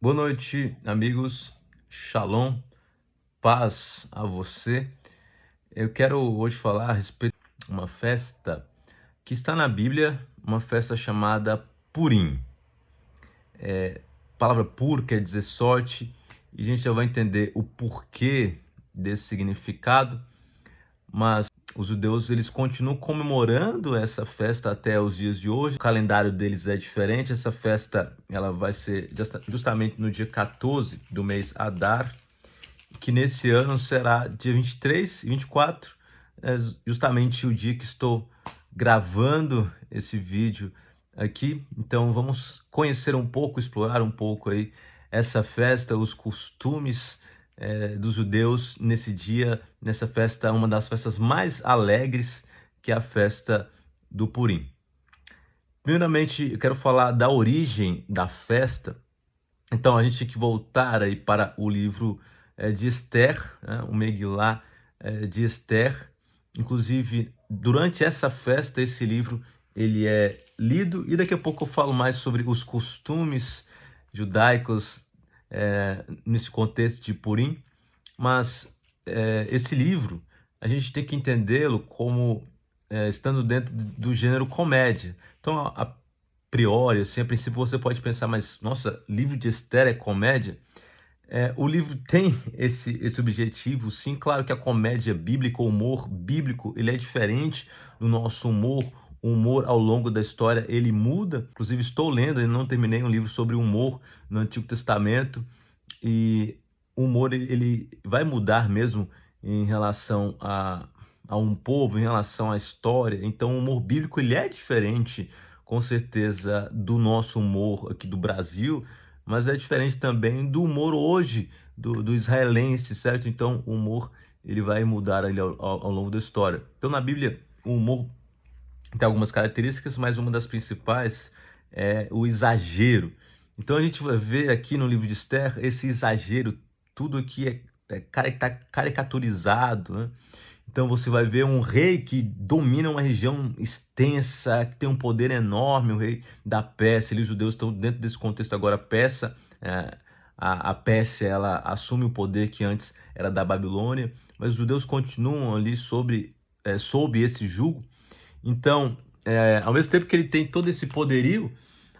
Boa noite, amigos. Shalom, paz a você. Eu quero hoje falar a respeito de uma festa que está na Bíblia, uma festa chamada Purim. A palavra pur quer dizer sorte, e a gente já vai entender o porquê desse significado, mas os judeus eles continuam comemorando essa festa até os dias de hoje. O calendário deles é diferente. Essa festa ela vai ser justamente no dia 14 do mês Adar, que nesse ano será dia 23 e 24, é justamente o dia que estou gravando esse vídeo aqui. Então vamos conhecer um pouco, explorar um pouco aí essa festa, os costumes dos judeus nesse dia, nessa festa, uma das festas mais alegres, que é a festa do Purim. Primeiramente, eu quero falar da origem da festa. Então a gente tem que voltar aí para o livro de Esther, né, o Megilá de Esther. Inclusive, durante essa festa, esse livro ele é lido, e daqui a pouco eu falo mais sobre os costumes judaicos nesse contexto de Purim. Mas esse livro, a gente tem que entendê-lo como estando dentro do gênero comédia. Então, a priori, assim, a princípio você pode pensar, mas nossa, livro de Esther é comédia? O livro tem esse objetivo, sim. Claro que a comédia bíblica, o humor bíblico, ele é diferente do nosso humor. O humor ao longo da história, ele muda. Inclusive, estou lendo, ainda não terminei, um livro sobre humor no Antigo Testamento, e o humor ele vai mudar mesmo em relação a um povo, em relação à história. Então, o humor bíblico ele é diferente, com certeza, do nosso humor aqui do Brasil, mas é diferente também do humor hoje do israelense, certo? Então, o humor ele vai mudar ali ao longo da história. Então, na Bíblia, o humor tem algumas características, mas uma das principais é o exagero. Então a gente vai ver aqui no livro de Esther esse exagero, tudo aqui tá caricaturizado, né? Então você vai ver um rei que domina uma região extensa, que tem um poder enorme, o rei da Pérsia. Ali os judeus estão dentro desse contexto agora. Pérsia, a Pérsia ela assume o poder que antes era da Babilônia, mas os judeus continuam ali sob esse jugo. Então, ao mesmo tempo que ele tem todo esse poderio,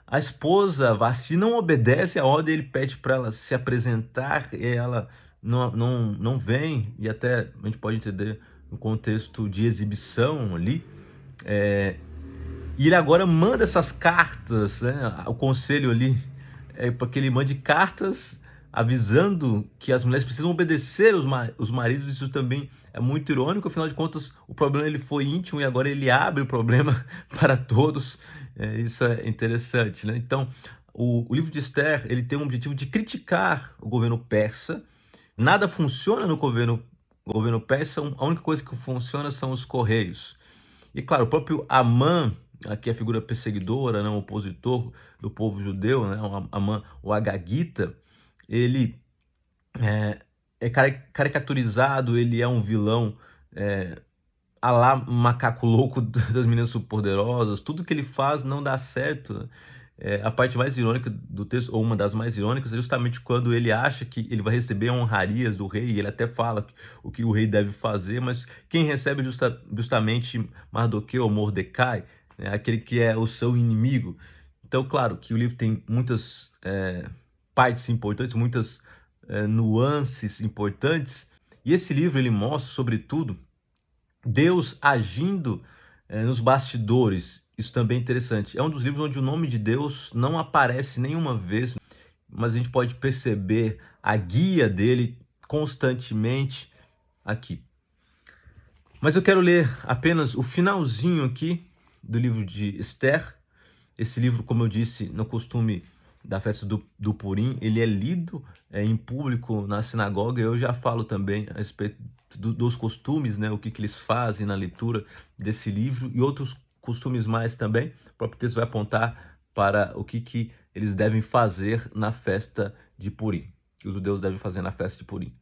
a esposa Vasti não obedece a ordem. Ele pede para ela se apresentar e ela não vem, e até a gente pode entender no contexto de exibição ali. E ele agora manda essas cartas, né? O conselho ali para que ele mande cartas avisando que as mulheres precisam obedecer os maridos. Isso também é muito irônico, afinal de contas o problema ele foi íntimo e agora ele abre o problema para todos. Isso é interessante, né? Então o livro de Esther ele tem um objetivo de criticar o governo persa. Nada funciona no governo persa, a única coisa que funciona são os correios. E claro, o próprio Amã, aqui é a figura perseguidora, né, um opositor do povo judeu, né, o Amã, o Agagita, ele caricaturizado, ele é um vilão a lá macaco louco das meninas superpoderosas. Tudo que ele faz não dá certo, né? A parte mais irônica do texto, ou uma das mais irônicas, é justamente quando ele acha que ele vai receber honrarias do rei, e ele até fala o que o rei deve fazer, mas quem recebe justamente Mardoqueu ou Mordecai, né, aquele que é o seu inimigo. Então, claro que o livro tem muitas partes importantes, muitas nuances importantes, e esse livro ele mostra, sobretudo, Deus agindo nos bastidores. Isso também é interessante. É um dos livros onde o nome de Deus não aparece nenhuma vez, mas a gente pode perceber a guia dele constantemente aqui. Mas eu quero ler apenas o finalzinho aqui do livro de Esther. Esse livro, como eu disse, no costume da festa do Purim, ele é lido em público na sinagoga. Eu já falo também a respeito dos costumes, né, o que eles fazem na leitura desse livro, e outros costumes mais também. O próprio texto vai apontar para o que eles devem fazer na festa de Purim, que os judeus devem fazer na festa de Purim.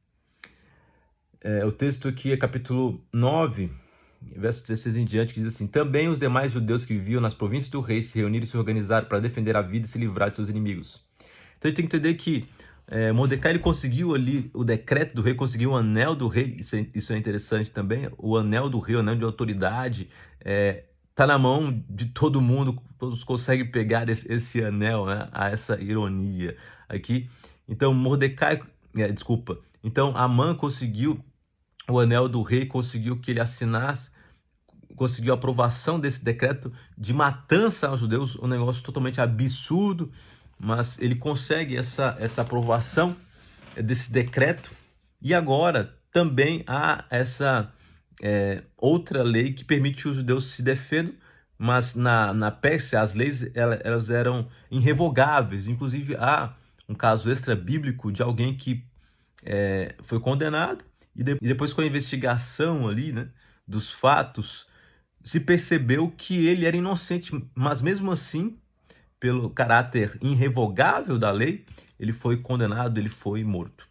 O texto aqui é capítulo 9, verso 16 em diante, que diz assim: Também os demais judeus que viviam nas províncias do rei se reuniram e se organizaram para defender a vida e se livrar de seus inimigos. Então a gente tem que entender que Mordecai ele conseguiu ali o decreto do rei, conseguiu o anel do rei, isso é interessante também, o anel do rei, o anel de autoridade, tá na mão de todo mundo, todos conseguem pegar esse anel, né? Há essa ironia aqui. Então então Amã conseguiu o anel do rei, conseguiu que ele assinasse, conseguiu a aprovação desse decreto de matança aos judeus, um negócio totalmente absurdo, mas ele consegue essa aprovação desse decreto. E agora também há essa outra lei que permite que os judeus se defendam, mas na Pérsia as leis elas eram irrevogáveis. Inclusive há um caso extra bíblico de alguém que foi condenado e depois com a investigação ali, né, dos fatos, se percebeu que ele era inocente, mas mesmo assim, pelo caráter irrevogável da lei, ele foi condenado, ele foi morto.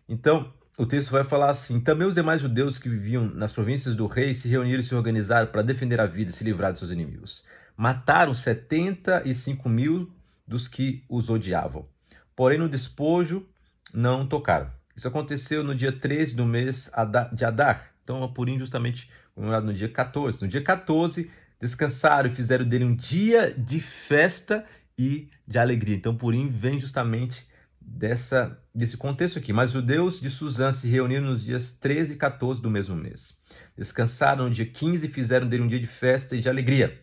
Então, o texto vai falar assim: também os demais judeus que viviam nas províncias do rei se reuniram e se organizaram para defender a vida e se livrar de seus inimigos. Mataram 75.000 dos que os odiavam. Porém, no despojo não tocaram. Isso aconteceu no dia 13 do mês de Adar. Então, o Purim justamente comemorado no dia 14. No dia 14, descansaram e fizeram dele um dia de festa e de alegria. Então, Purim vem justamente desse contexto aqui. Mas os judeus de Suzã se reuniram nos dias 13 e 14 do mesmo mês. Descansaram no dia 15 e fizeram dele um dia de festa e de alegria.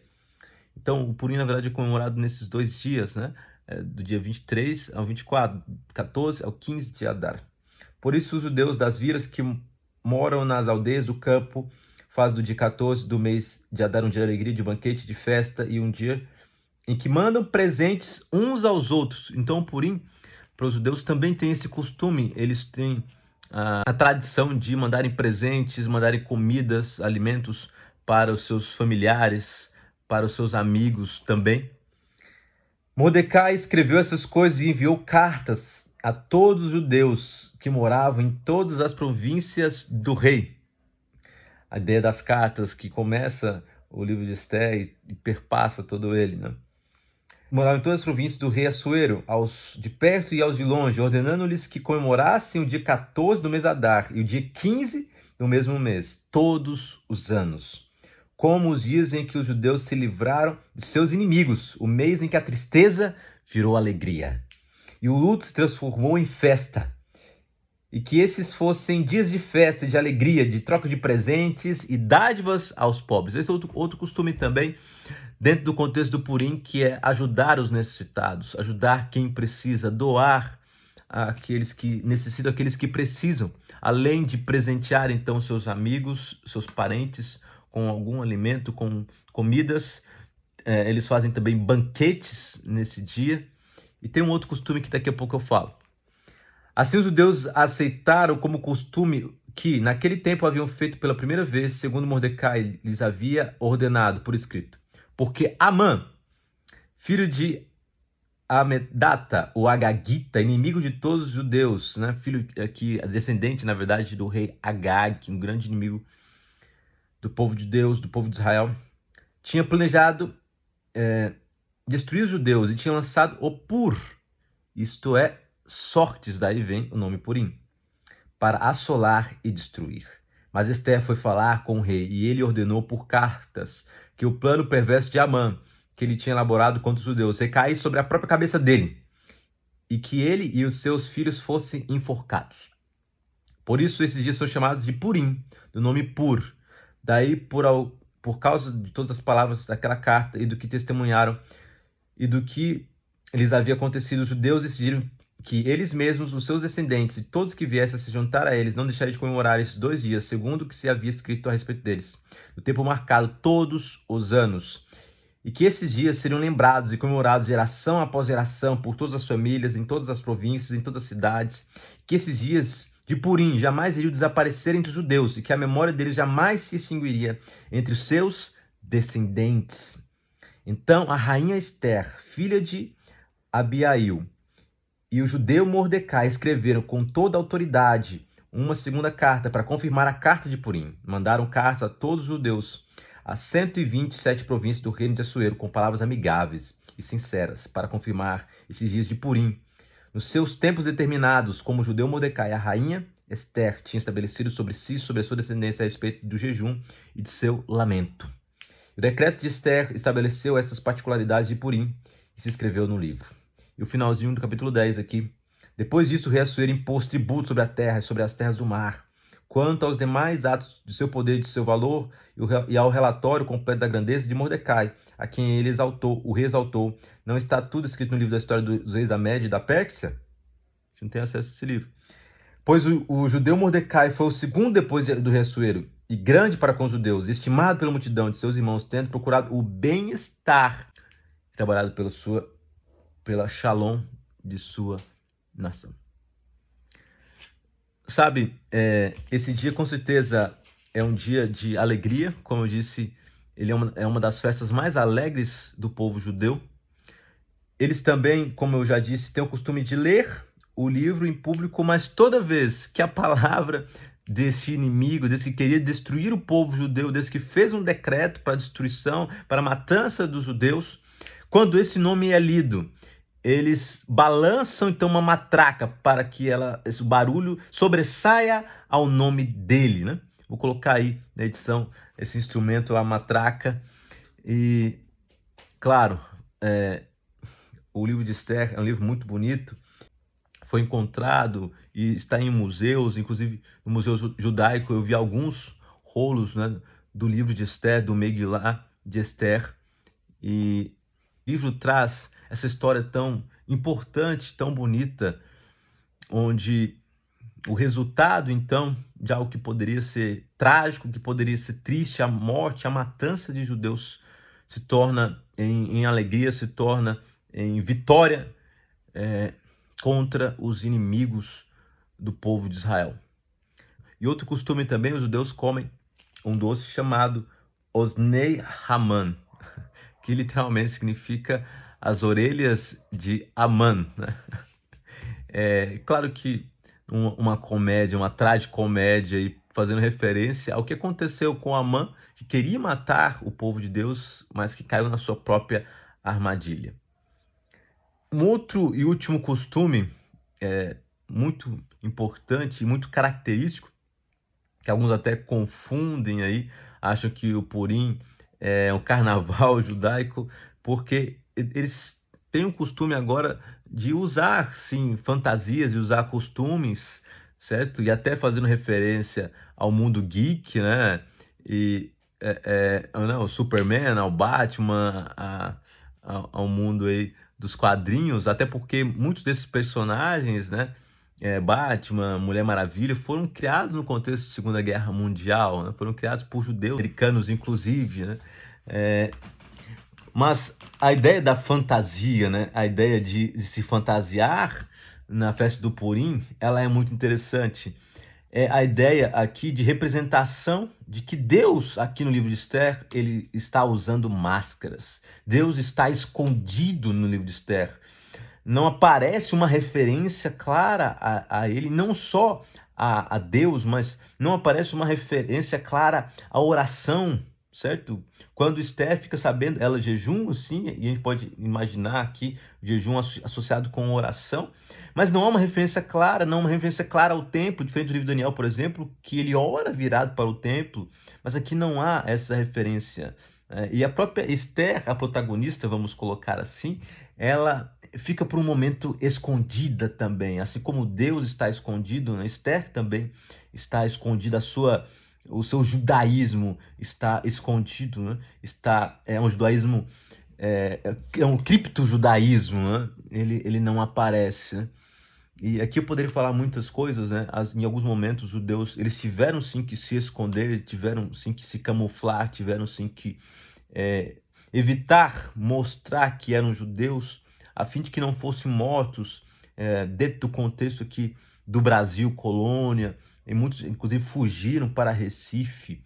Então, o Purim, na verdade, é comemorado nesses 2 dias, né? Do dia 23 ao 24, 14 ao 15 de Adar. Por isso, os judeus das vilas que moram nas aldeias do campo fazem do dia 14 do mês de Adar um dia de alegria, de banquete, de festa e um dia em que mandam presentes uns aos outros. Então, o Purim, para os judeus, também tem esse costume. Eles têm a tradição de mandarem presentes, mandarem comidas, alimentos para os seus familiares, para os seus amigos também. Mordecai escreveu essas coisas e enviou cartas a todos os judeus que moravam em todas as províncias do rei. A ideia das cartas que começa o livro de Esther e perpassa todo ele, né? Moravam em todas as províncias do rei Assuero, aos de perto e aos de longe, ordenando-lhes que comemorassem o dia 14 do mês Adar e o dia 15 do mesmo mês, todos os anos, como os dias em que os judeus se livraram de seus inimigos, o mês em que a tristeza virou alegria e o luto se transformou em festa, e que esses fossem dias de festa, de alegria, de troca de presentes e dádivas aos pobres. Esse é outro costume também, dentro do contexto do Purim, que é ajudar os necessitados, ajudar quem precisa, doar àqueles que necessitam, aqueles que precisam, além de presentear então seus amigos, seus parentes com algum alimento, com comidas. Eles fazem também banquetes nesse dia. E tem um outro costume que daqui a pouco eu falo. Assim os judeus aceitaram como costume que naquele tempo haviam feito pela primeira vez, segundo Mordecai lhes havia ordenado por escrito. Porque Amã, filho de Amedata, o Agagita, inimigo de todos os judeus, né? Filho aqui, descendente, na verdade, do rei Agag, um grande inimigo do povo de Deus, do povo de Israel, tinha planejado destruir os judeus e tinha lançado o Pur, isto é, sortes, daí vem o nome Purim, para assolar e destruir. Mas Esther foi falar com o rei e ele ordenou por cartas que o plano perverso de Amã, que ele tinha elaborado contra os judeus, recaísse sobre a própria cabeça dele e que ele e os seus filhos fossem enforcados. Por isso esses dias são chamados de Purim, do nome Pur. Daí, por causa de todas as palavras daquela carta e do que testemunharam e do que lhes havia acontecido, os judeus decidiram que eles mesmos, os seus descendentes e todos que viessem a se juntar a eles não deixariam de comemorar esses 2 dias, segundo o que se havia escrito a respeito deles, no tempo marcado todos os anos, e que esses dias seriam lembrados e comemorados geração após geração por todas as famílias, em todas as províncias, em todas as cidades, que esses dias de Purim jamais iriam desaparecer entre os judeus e que a memória deles jamais se extinguiria entre os seus descendentes. Então a rainha Esther, filha de Abiail, e o judeu Mordecai escreveram com toda a autoridade uma segunda carta para confirmar a carta de Purim. Mandaram cartas a todos os judeus, a 127 províncias do reino de Assuero, com palavras amigáveis e sinceras, para confirmar esses dias de Purim, Nos seus tempos determinados, como o judeu Mordecai, a rainha Esther tinha estabelecido sobre si e sobre a sua descendência a respeito do jejum e de seu lamento. O decreto de Esther estabeleceu estas particularidades de Purim e se escreveu no livro. E o finalzinho do capítulo 10 aqui. Depois disso, o rei Assuero impôs tributo sobre a terra e sobre as terras do mar. Quanto aos demais atos de seu poder e de seu valor, e ao relatório completo da grandeza de Mordecai, a quem ele exaltou, o rei exaltou, não está tudo escrito no livro da história dos reis da Média e da Pérsia? A gente não tem acesso a esse livro. Pois o judeu Mordecai foi o segundo depois do rei Assuero, e grande para com os judeus, estimado pela multidão de seus irmãos, tendo procurado o bem-estar, trabalhado pela shalom de sua nação. Sabe, esse dia com certeza é um dia de alegria, como eu disse, ele é uma das festas mais alegres do povo judeu. Eles também, como eu já disse, têm o costume de ler o livro em público, mas toda vez que a palavra desse inimigo, desse que queria destruir o povo judeu, desse que fez um decreto para a destruição, para a matança dos judeus, quando esse nome é lido, eles balançam então uma matraca para que esse barulho sobressaia ao nome dele, né? Vou colocar aí na edição esse instrumento, a matraca. E, claro, o livro de Esther é um livro muito bonito, foi encontrado e está em museus, inclusive no Museu Judaico eu vi alguns rolos, né, do livro de Esther, do Megilá de Esther, e o livro traz essa história tão importante, tão bonita, onde o resultado, então, de algo que poderia ser trágico, que poderia ser triste, a morte, a matança de judeus, se torna em alegria, se torna em vitória contra os inimigos do povo de Israel. E outro costume também, os judeus comem um doce chamado Osnei Haman, que literalmente significa as orelhas de Amã, né? Claro que uma comédia, uma tragicomédia, e fazendo referência ao que aconteceu com Amã, que queria matar o povo de Deus, mas que caiu na sua própria armadilha. Um outro e último costume muito importante e muito característico, que alguns até confundem aí, acham que o Purim é um carnaval judaico, porque eles têm o costume agora de usar, sim, fantasias e usar costumes, certo? E até fazendo referência ao mundo geek, né? E o Superman, ao Batman, ao mundo aí dos quadrinhos, até porque muitos desses personagens, né? Batman, Mulher Maravilha, foram criados no contexto da Segunda Guerra Mundial, né? Foram criados por judeus, americanos inclusive, né? Mas a ideia da fantasia, né? A ideia de se fantasiar na festa do Purim, ela é muito interessante. É a ideia aqui de representação de que Deus, aqui no livro de Esther, ele está usando máscaras. Deus está escondido no livro de Esther. Não aparece uma referência clara a ele, não só a Deus, mas não aparece uma referência clara à oração, certo? Quando Esther fica sabendo, ela jejum, sim, e a gente pode imaginar aqui jejum associado com oração, mas não há uma referência clara, não há uma referência clara ao templo, diferente do livro de Daniel, por exemplo, que ele ora virado para o templo, mas aqui não há essa referência. E a própria Esther, a protagonista, vamos colocar assim, ela fica por um momento escondida também, assim como Deus está escondido, né? Esther também está escondida, o seu judaísmo está escondido, né? É um judaísmo, é um criptojudaísmo, né? Ele não aparece, né? E aqui eu poderia falar muitas coisas, né? Em alguns momentos os judeus, eles tiveram sim que se esconder, tiveram sim que se camuflar, tiveram sim que evitar mostrar que eram judeus, a fim de que não fossem mortos dentro do contexto aqui do Brasil, colônia, e muitos inclusive fugiram para Recife,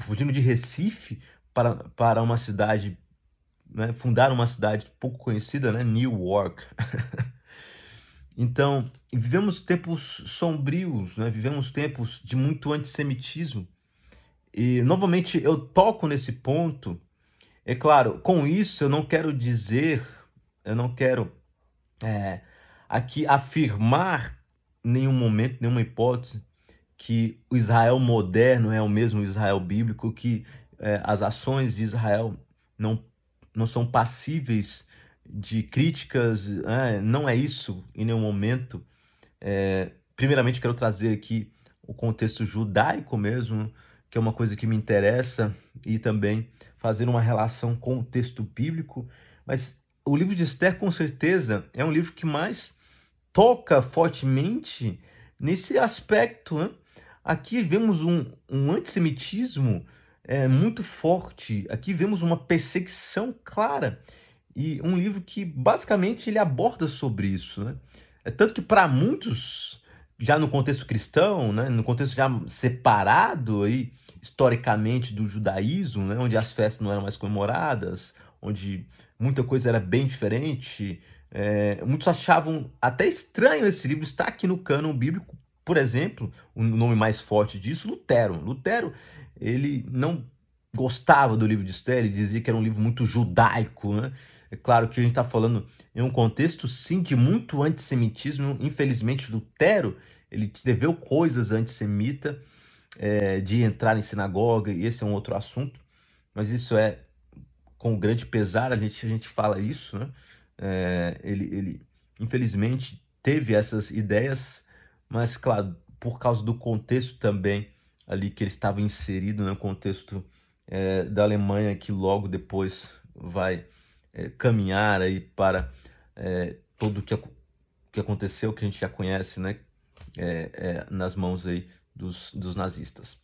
fugiram de Recife para uma cidade, né, fundaram uma cidade pouco conhecida, né, Newark. Então, vivemos tempos sombrios, né, vivemos tempos de muito antissemitismo, e novamente eu toco nesse ponto. Claro, com isso eu não quero dizer, eu não quero aqui afirmar em nenhum momento, nenhuma hipótese, que o Israel moderno é o mesmo Israel bíblico, que as ações de Israel não, não são passíveis de críticas, não é isso em nenhum momento. Primeiramente, quero trazer aqui o contexto judaico mesmo, que é uma coisa que me interessa, e também fazer uma relação com o texto bíblico. Mas o livro de Esther, com certeza, é um livro que mais toca fortemente nesse aspecto, né? Aqui vemos um antissemitismo muito forte, aqui vemos uma perseguição clara, e um livro que basicamente ele aborda sobre isso, né? É tanto que para muitos, já no contexto cristão, né, no contexto já separado aí, historicamente do judaísmo, né, onde as festas não eram mais comemoradas, onde muita coisa era bem diferente, muitos achavam até estranho esse livro estar aqui no cânon bíblico. Por exemplo, o nome mais forte disso, Lutero. Lutero, ele não gostava do livro de Esther, ele dizia que era um livro muito judaico, né? É claro que a gente está falando em um contexto, sim, de muito antissemitismo. Infelizmente, Lutero, ele escreveu coisas antissemitas, de entrar em sinagoga, e esse é um outro assunto, mas isso é com grande pesar, a gente fala isso, né? Ele, infelizmente, teve essas ideias, mas, claro, por causa do contexto também ali que ele estava inserido, né? O contexto da Alemanha, que logo depois vai caminhar aí para tudo que aconteceu, que a gente já conhece, né? Nas mãos aí dos nazistas.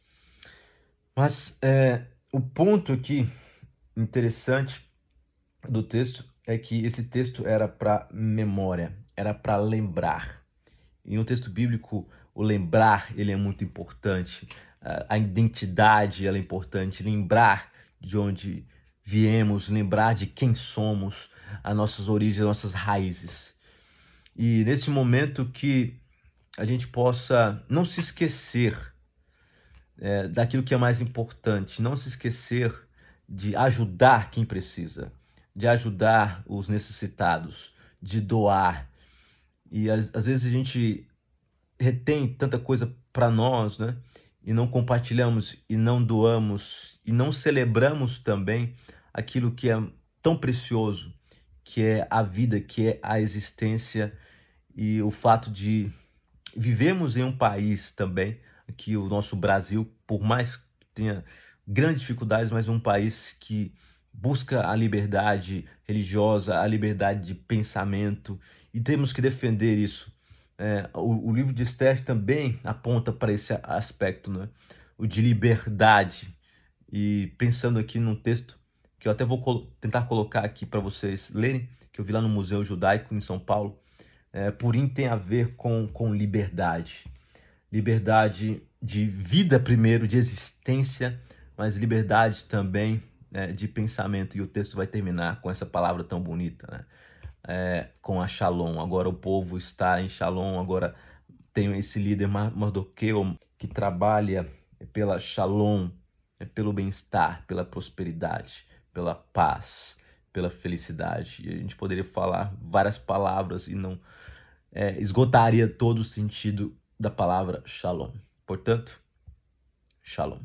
Mas o ponto aqui interessante do texto é que esse texto era para memória, era para lembrar. E no texto bíblico, o lembrar ele é muito importante. A identidade ela é importante. Lembrar de onde viemos, lembrar de quem somos, as nossas origens, as nossas raízes. E nesse momento que a gente possa não se esquecer daquilo que é mais importante, não se esquecer de ajudar quem precisa, de ajudar os necessitados, de doar. E às vezes a gente retém tanta coisa para nós, né? E não compartilhamos, e não doamos, e não celebramos também aquilo que é tão precioso, que é a vida, que é a existência, e o fato de vivemos em um país também, que o nosso Brasil, por mais que tenha grandes dificuldades, mas um país que busca a liberdade religiosa, a liberdade de pensamento, e temos que defender isso. O livro de Esther também aponta para esse aspecto, né? O de liberdade. E pensando aqui num texto que eu até vou tentar colocar aqui para vocês lerem, que eu vi lá no Museu Judaico em São Paulo. Purim tem a ver com liberdade. Liberdade de vida primeiro, de existência, mas liberdade também de pensamento. E o texto vai terminar com essa palavra tão bonita, né? Com a Shalom. Agora o povo está em Shalom, agora tem esse líder Mardoqueu que trabalha pela Shalom, pelo bem-estar, pela prosperidade, pela paz, pela felicidade. E a gente poderia falar várias palavras e não esgotaria todo o sentido da palavra Shalom. Portanto, Shalom.